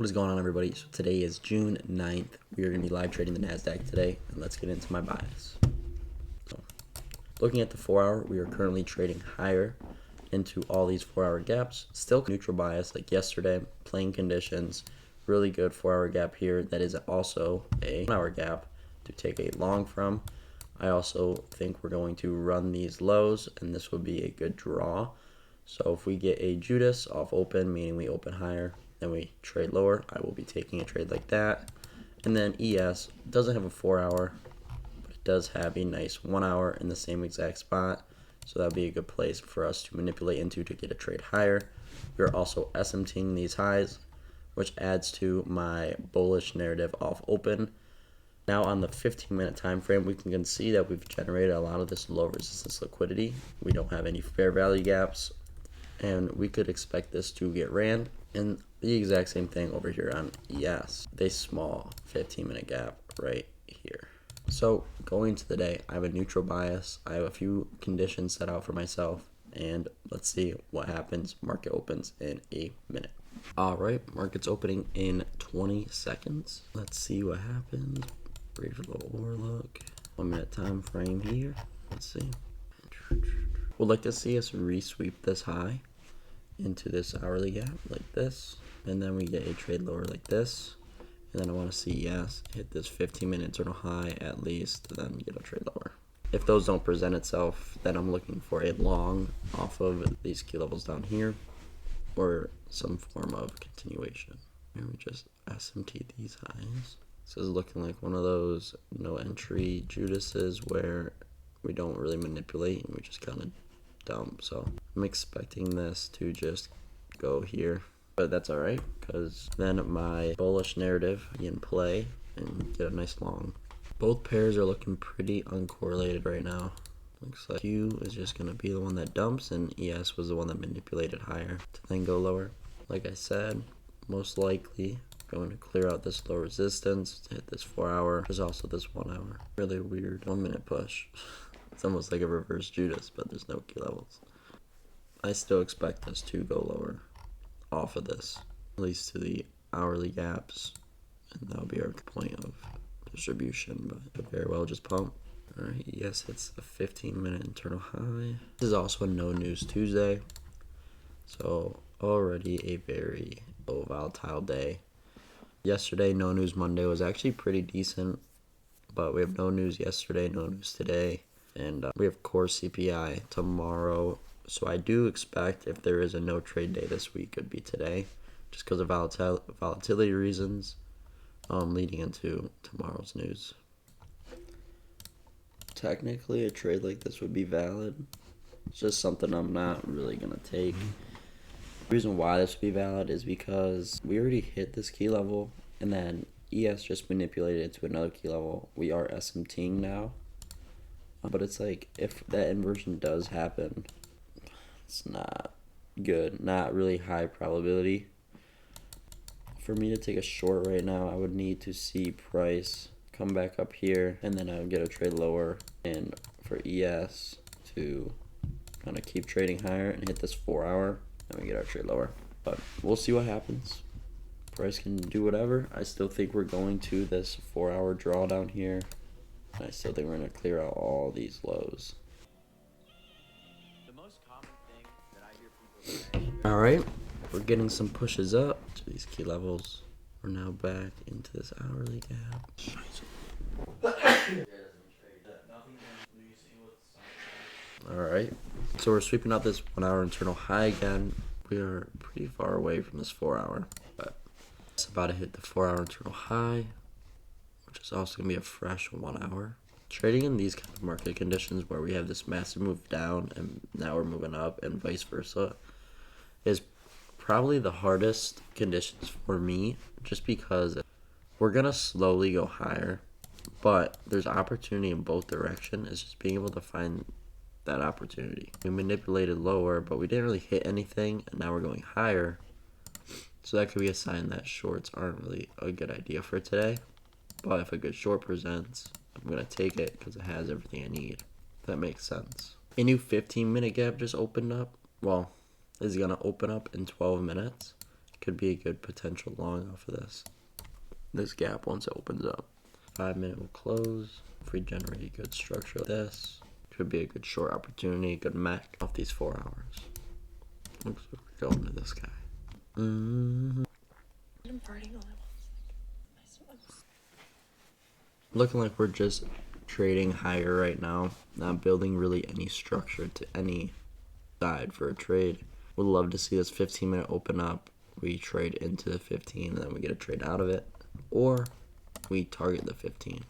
What is going on, everybody? So today is June 9th. We are going to be live trading the Nasdaq today, and let's get into my bias. So, looking at the 4-hour, we are currently trading higher into all these 4-hour gaps. Still neutral bias like yesterday, playing conditions. Really good 4-hour gap here. That is also a 1-hour gap to take a long from. I also think we're going to run these lows, and this would be a good draw. So if we get a Judas off open, meaning we open higher, then we trade lower, I will be taking a trade like that. And then ES doesn't have a 4-hour, but it does have a nice 1-hour in the same exact spot. So that would be a good place for us to manipulate into to get a trade higher. We're also SMTing these highs, which adds to my bullish narrative off open. Now on the 15-minute time frame, we can see that we've generated a lot of this low resistance liquidity. We don't have any fair value gaps, and we could expect this to get ran. And the exact same thing over here on ES. They small 15-minute gap right here. So going to the day, I have a neutral bias. I have a few conditions set out for myself, and let's see what happens. Market opens in a minute. All right, market's opening in 20 seconds. Let's see what happens. Wait for the overlook. 1 minute time frame here. Let's see. Would like to see us resweep this high into this hourly gap like this, and then we get a trade lower like this, and then I want to see hit this 15-minute internal high at least, then get a trade lower. If those don't present itself, then I'm looking for a long off of these key levels down here or some form of continuation. And we just SMT these highs. This is looking like one of those no entry Judases where we don't really manipulate and we just kind of dump. So I'm expecting this to just go here, but that's all right because then my bullish narrative in play and get a nice long. Both pairs are looking pretty uncorrelated right now. Looks like Q is just going to be the one that dumps, and ES was the one that manipulated higher to then go lower. Like I said, most likely going to clear out this low resistance to hit this 4-hour. There's also this 1-hour. Really weird 1-minute push. It's almost like a reverse Judas, but there's no key levels. I still expect us to go lower off of this, at least to the hourly gaps, and that'll be our point of distribution, but could very well just pump. Alright, yes, it's a 15-minute internal high. This is also a no news Tuesday, so already a very low volatile day. Yesterday, no news Monday was actually pretty decent, but we have no news yesterday, no news today. And we have core CPI tomorrow. So I do expect if there is a no trade day this week, it would be today, just because of volatility reasons leading into tomorrow's news. Technically, a trade like this would be valid. It's just something I'm not really going to take. The reason why this would be valid is because we already hit this key level, and then ES just manipulated it to another key level. We are SMTing now. But it's like, if that inversion does happen, it's not good, not really high probability. For me to take a short right now, I would need to see price come back up here, and then I would get a trade lower, and for ES to kind of keep trading higher and hit this 4-hour, then we get our trade lower. But we'll see what happens. Price can do whatever. I still think we're going to this 4-hour drawdown here. I still think we're going to clear out all these lows. The most common thing that I hear people say. Alright, we're getting some pushes up to these key levels. We're now back into this hourly gap. Alright, so we're sweeping out this 1-hour internal high again. We are pretty far away from this 4-hour, but it's about to hit the 4-hour internal high, which is also going to be a fresh 1-hour. Trading in these kind of market conditions where we have this massive move down and now we're moving up and vice versa is probably the hardest conditions for me, just because we're going to slowly go higher, but there's opportunity in both directions. It's just being able to find that opportunity. We manipulated lower, but we didn't really hit anything, and now we're going higher. So that could be a sign that shorts aren't really a good idea for today. But if a good short presents, I'm going to take it because it has everything I need. If that makes sense. A new 15-minute gap just opened up. Well, is going to open up in 12 minutes. Could be a good potential long off of this gap once it opens up. 5 minute will close. If we generate a good structure like this, could be a good short opportunity, good mech off these 4 hours. Looks like we're going to this guy. I'm farting all at once. Looking like we're just trading higher right now, not building really any structure to any side for a trade. Would love to see this 15 minute open up. We trade into the 15 and then we get a trade out of it, or we target the 15.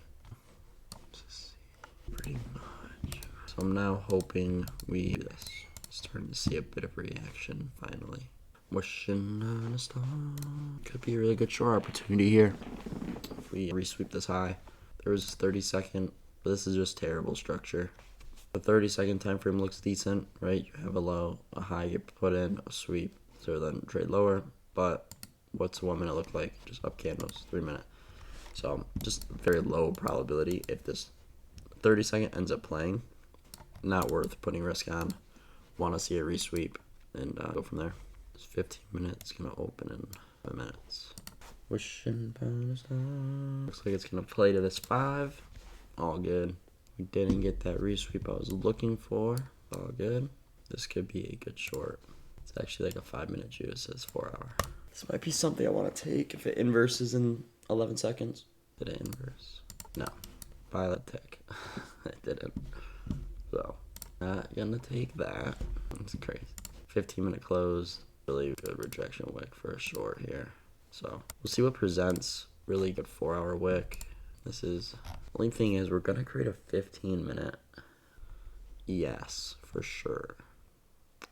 Pretty much. So I'm now hoping we do this. Starting to see a bit of reaction finally. Wishing on a star. Could be a really good short opportunity here if we resweep this high. There was 30-second, but this is just terrible structure. The 30-second time frame looks decent, right? You have a low, a high, you put in a sweep, so then trade lower. But what's 1 minute look like? Just up candles, 3 minute. So just very low probability if this 30-second ends up playing. Not worth putting risk on. Want to see a resweep and go from there. This 15 minutes gonna open in 5 minutes. Wishing upon a star. Looks like it's gonna play to this 5. All good. We didn't get that resweep I was looking for. All good. This could be a good short. It's actually like a 5 minute juice. It says 4 hour. This might be something I want to take if it inverses in 11 seconds. Did it inverse? No. Violet tick. It didn't. So, not gonna take that. That's crazy. 15 minute close. Really good rejection wick for a short here. So, we'll see what presents. Really good 4 hour wick. This is, only thing is we're gonna create a 15 minute ES for sure.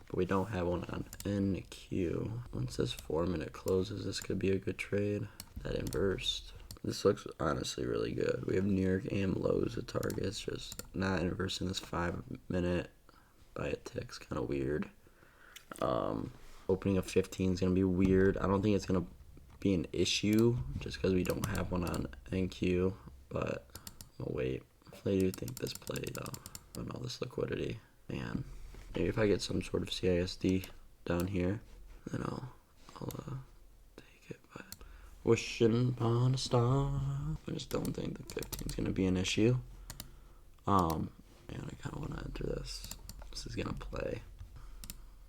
But we don't have one on NQ. Once this 4 minute closes, this could be a good trade. That inversed. This looks honestly really good. We have New York AM lows at targets, just not inversing this 5 minute by a tick's kind of weird. Opening a 15 is going to be weird. I don't think it's going to be an issue just because we don't have one on NQ, but I'll wait. I do think this play though, on all this liquidity. Man, maybe if I get some sort of CISD down here, then I'll take it, but wishing upon a star. I just don't think the 15 is going to be an issue. Man, I kind of want to enter this. This is going to play.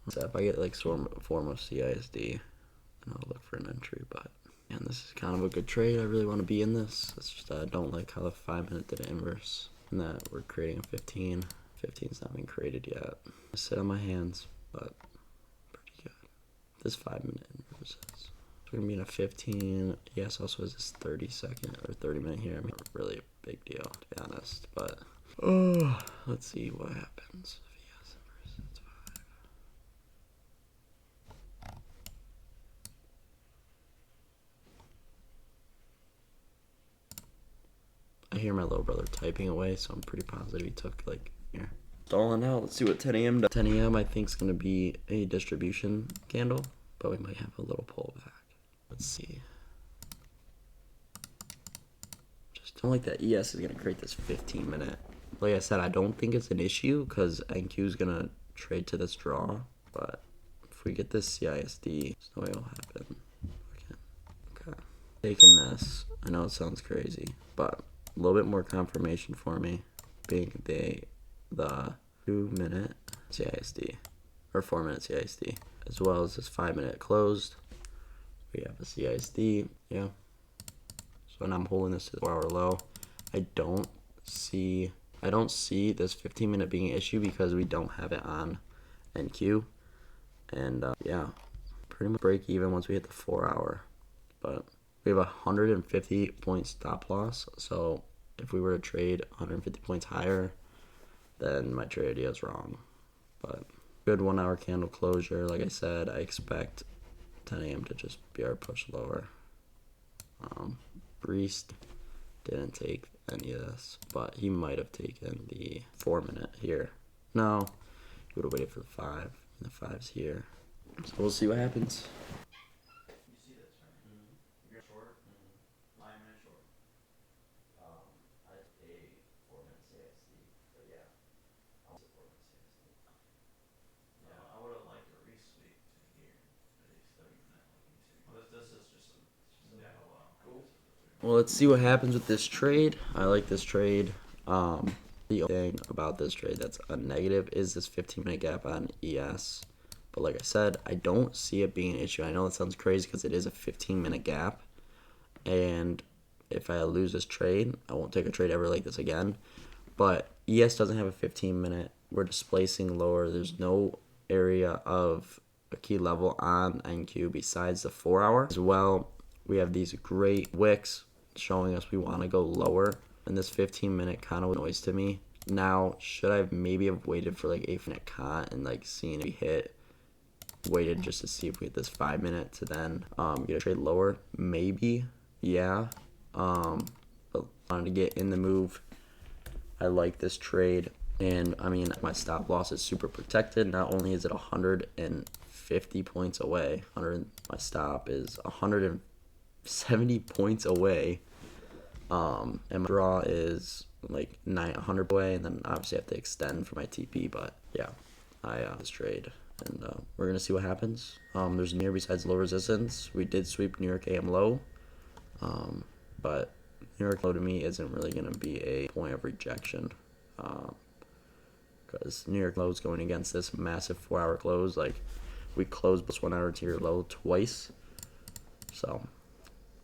So if I get like some form of CISD, then I'll look for an entry, but man, this is kind of a good trade. I really want to be in this. It's just I don't like how the 5 minute did inverse and that we're creating a 15. 15's not been created yet. I sit on my hands, but pretty good. This 5 minute inverses. We're gonna be in a 15. Yes, also has this 30-second or 30 minute here. I mean, really a big deal to be honest. But let's see what happens. If yes inverses 5. I hear my little brother typing away, so I'm pretty positive he took like here. Stalling out. Let's see what 10 a.m. does. 10 a.m. I think is gonna be a distribution candle, but we might have a little pullback. Let's see. Just don't like that ES is going to create this 15 minute. Like I said, I don't think it's an issue because NQ is going to trade to this draw. But if we get this CISD, there's no way it'll happen. Okay. Taking this. I know it sounds crazy, but a little bit more confirmation for me being the 2 minute CISD or 4 minute CISD as well as this 5 minute closed. We have a CISD, yeah. So when I'm holding this to the 4 hour low, I don't see this 15 minute being an issue because we don't have it on NQ. And yeah, pretty much break even once we hit the 4 hour. But we have a 150 point stop loss. So if we were to trade 150 points higher, then my trade idea is wrong. But good 1 hour candle closure. Like I said, I expect 10 a.m. to just be our push lower. Priest didn't take any of this, but he might have taken the 4 minute here. No, he would have waited for the 5, and the 5's here. So we'll see what happens. You see this, right? If you're short, 5 minute short. I take a 4 minute CSD, but yeah, I was a 4 minute CSD. Yeah, I would have liked a resweep to here, at least 30 minute looking to. Well, let's see what happens with this trade. I like this trade. The only thing about this trade that's a negative is this 15-minute gap on ES. But like I said, I don't see it being an issue. I know it sounds crazy because it is a 15-minute gap. And if I lose this trade, I won't take a trade ever like this again. But ES doesn't have a 15-minute. We're displacing lower. There's no area of a key level on NQ besides the 4-hour. As well, we have these great wicks showing us we want to go lower. And this 15-minute kind of noise to me. Now, should I maybe have waited for like 8-minute cont and like seen it hit? Waited just to see if we get this 5-minute to then get a trade lower? Maybe, yeah. But wanted to get in the move. I like this trade. And I mean, my stop loss is super protected. Not only is it 150 points away, my stop is 170 points away. And my draw is like 900 away, and then obviously I have to extend for my TP. But yeah, I this trade, and we're gonna see what happens. There's near besides low resistance. We did sweep New York AM low, but New York low to me isn't really gonna be a point of rejection, because New York low is going against this massive 4-hour close. Like we closed plus 1 hour to your low twice, so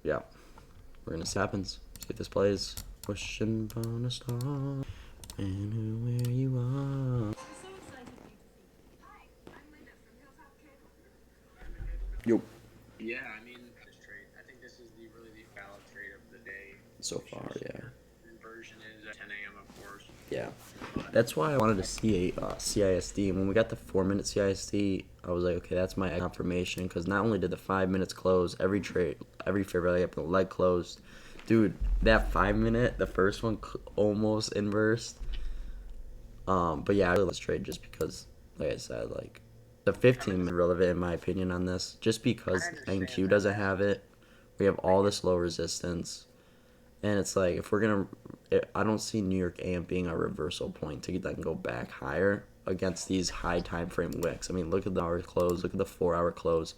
yeah, we're gonna see what happens. See if this plays. Wishing upon a star, and who, where you are. Yo. Yeah, I mean, this trade. I think this is really the valid trade of the day. So far, yeah. Inversion is at 10 a.m. of course. Yeah. That's why I wanted to see a CISD. When we got the 4-minute CISD, I was like, okay, that's my confirmation. Because not only did the 5 minutes close, every trade, every fair value up, the leg closed. Dude, that 5-minute, the first one almost inversed. But yeah, I really let's trade just because, like I said, like the 15-minute relevant in my opinion on this, just because NQ doesn't have it. We have all this low resistance, and it's like if we're gonna, I don't see New York AM being a reversal point to then go back higher against these high time frame wicks. I mean, look at the hour close, look at the 4-hour close.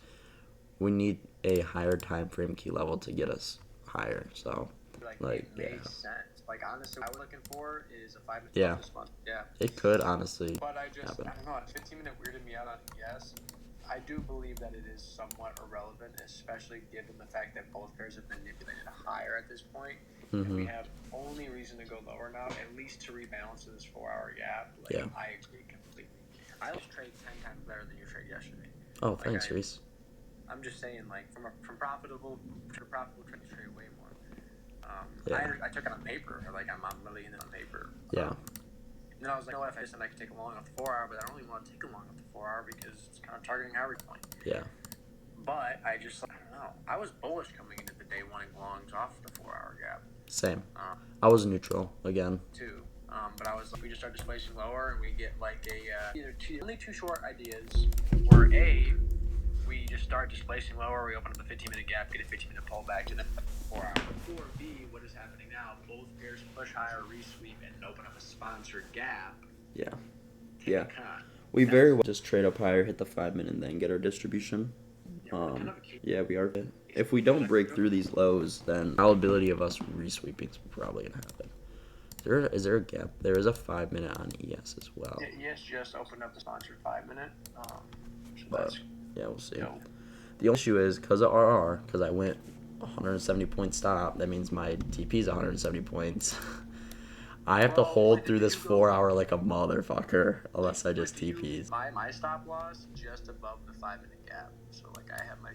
We need a higher time frame key level to get us higher. So, like it makes sense. Like honestly, what I was looking for is a 5-minute this month. Yeah. It could honestly. But I don't happen. know. A 15-minute weirded me out on ES. I do believe that it is somewhat irrelevant, especially given the fact that both pairs have manipulated higher at this point. And we have only reason to go lower now, at least to rebalance in this 4-hour gap. Like, Yeah. I agree completely. I was trade 10 times better than your trade yesterday. Oh, thanks, Reese. I'm just saying, like, from profitable to profitable trade way more. I took it on paper, or like I'm really in it on paper. Yeah. And then I was like, if I just I could take a long off the 4-hour, but I don't really want to take a long off the 4-hour because it's kind of targeting average point. Yeah. But I don't know. I was bullish coming into the day wanting longs off the 4-hour gap. Same. I was neutral again. Too. But I was like, we just start displacing lower and we get like only two short ideas, or A, we just start displacing lower, we open up the 15-minute gap, get a 15-minute pullback to the 4-hour. Or B, what is happening now, both pairs push higher, resweep, and open up a sponsored gap. Yeah. Yeah. We very well just trade up higher, hit the 5-minute, and then get our distribution. Yeah, we are. If we don't break through these lows, then probability of us resweeping is probably going to happen. Is there a gap? There is a 5-minute on ES as well. Yeah, ES just opened up the sponsored 5-minute. But yeah, we'll see. The only issue is because of RR, because I went 170 point stop, that means my TP is 170 points. I have to hold through this 4-hour like a motherfucker unless I just TPs. My stop loss just above the 5-minute gap. So like I have my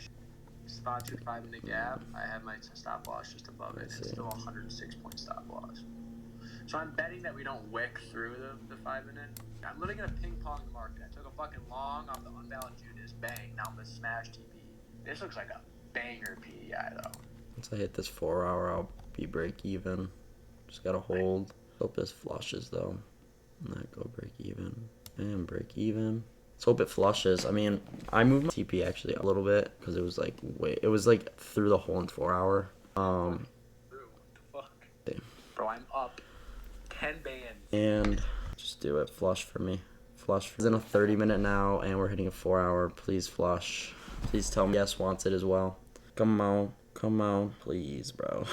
sponsored 5-minute gap, I have my stop loss just above it. It's still 106 point stop loss. So I'm betting that we don't wick through the 5-minute. I'm literally gonna ping pong the market. I took a fucking long off the unbalanced Judas, bang. Now I'm gonna smash TP. This looks like a banger PEI though. Once I hit this 4-hour, I'll be break even. Just gotta hold. Hope this flushes though. Not go break even. And break even. Let's hope it flushes. I mean, I moved my TP actually a little bit because it was like it was like through the whole 4-hour. What the fuck? Yeah. Bro, I'm up 10 bands. And just do it. Flush for me. Flush. It's in a 30-minute now, and we're hitting a 4-hour. Please flush. Please tell me yes wants it as well. Come on. Come on, please, bro.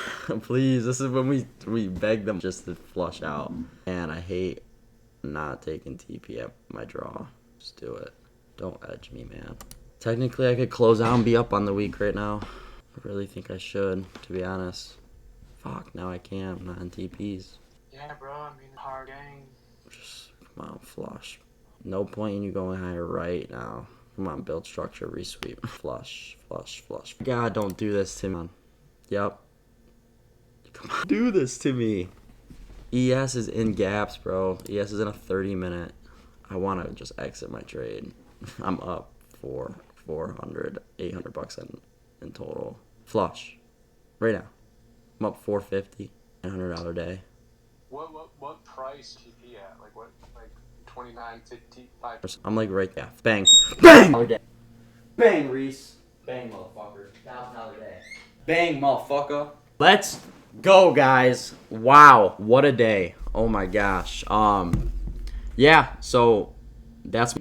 Please, this is when we beg them just to flush out. And I hate not taking TP at my draw. Just do it. Don't edge me, man. Technically, I could close out and be up on the week right now. I really think I should, to be honest. Fuck, now I can't. I'm not in TPs. Yeah, bro. I mean, hard game. Just, come on, flush. No point in you going higher right now. Come on, build structure, resweep. Flush, flush, flush. God, don't do this to me. Yep. Come on, do this to me. ES is in gaps, bro. ES is in a 30-minute. I want to just exit my trade. I'm up for 400, 800 bucks in total. Flush. Right now. I'm up 450, $900 day. What price TP at? Like what? Like 29.55. I'm like right, yeah. Bang. Bang! Bang, Reese. Bang, motherfucker. $1,000 day. Bang, motherfucker. Let's go, guys. Wow, what a day. Oh my gosh. Yeah, so that's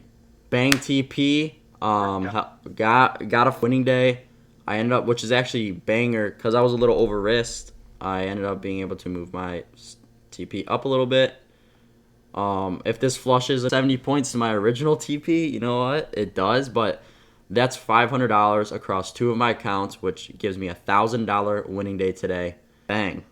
bang TP. Got a winning day. I ended up, which is actually banger, because I was a little over risked. I ended up being able to move my TP up a little bit. If this flushes 70 points to my original TP, you know what? It does, but that's $500 across 2 of my accounts, which gives me $1,000 winning day today. Bang.